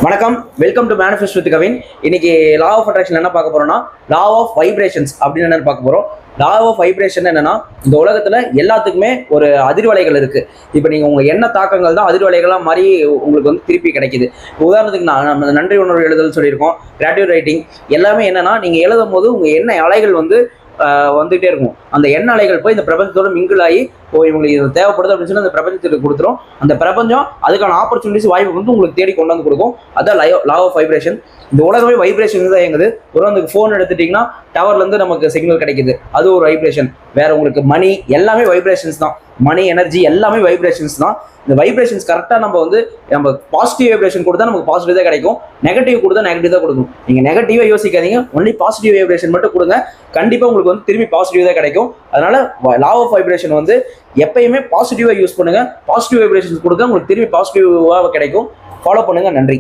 வணக்கம், welcome to manifest with Kavin. இன்னைக்கு law of attraction என்ன பார்க்க போறோம்னா, லா ஆஃப் வைப்ரேஷன்ஸ் அப்படின்னு என்னன்னு பார்க்க போறோம். லா ஆஃப் வைப்ரேஷன் என்னன்னா, இந்த உலகத்துல எல்லாத்துக்குமே ஒரு அதிர்வலைகள் இருக்கு. இப்போ நீங்க உங்க எண்ண தாக்கங்கள் தான் அதிர்வலைகளா மாதிரி உங்களுக்கு வந்து திருப்பி கிடைக்குது. உதாரணத்துக்கு நம்ம நன்றி உணர்வு எழுதல் சொல்லியிருக்கோம், கிராட்டிவ் ரைட்டிங் எல்லாமே என்னன்னா, நீங்க எழுதும் போது உங்க எண்ண அலைகள் வந்து வந்துகிட்டே இருக்கும். அந்த எண்ண அலைகள் போய் இந்த பிரபஞ்சத்தோட மிங்கிள் ஆகி இவங்களுக்கு இது தேவைப்படுது அப்படின்னு சொல்லி அந்த பிரபஞ்சத்துக்கு கொடுத்துரும். அந்த பிரபஞ்சம் அதுக்கான ஆப்பர்ச்சுனிட்டிஸ் வாய்ப்பு வந்து உங்களுக்கு தேடி கொண்டு வந்து கொடுக்கும். அதான் லா ஆஃப் வைப்ரேஷன். இந்த உலகமே வைப்ரேஷன் தான் இயங்குது. உதாரணத்துக்கு ஃபோன் எடுத்துட்டீங்கன்னா டவர்ல இருந்து நமக்கு சிக்னல் கிடைக்குது, அது ஒரு வைப்ரேஷன். வேற உங்களுக்கு மணி எல்லாமே வைப்ரேஷன்ஸ் தான். மணி, எனர்ஜி எல்லாமே வைப்ரேஷன்ஸ் தான். இந்த வைப்ரேஷன்ஸ் கரெக்டாக நம்ம பாசிட்டிவ் வைப்ரேஷன் கொடுத்தா நமக்கு பாசிட்டிவ் தான் கிடைக்கும், நெகட்டிவ் கொடுத்தா நெகட்டிவ் தான் கொடுக்கும். நீங்கள் நெகட்டிவாக யோசிக்காதீங்க, ஒன்லி பாசிட்டிவ் வைப்ரேஷன் மட்டும் கொடுங்க. கண்டிப்பாக உங்களுக்கு வந்து திரும்பி பாசிட்டிவ் தான் கிடைக்கும். அதனால லா ஆஃப் வைப்ரேஷன் வந்து எப்பயுமே பாசிட்டிவாக யூஸ் பண்ணுங்க. பாசிட்டிவ் வைப்ரேஷன்ஸ் கொடுங்க, உங்களுக்கு திரும்பி பாசிட்டிவாக கிடைக்கும். ஃபாலோ பண்ணுங்க. நன்றி.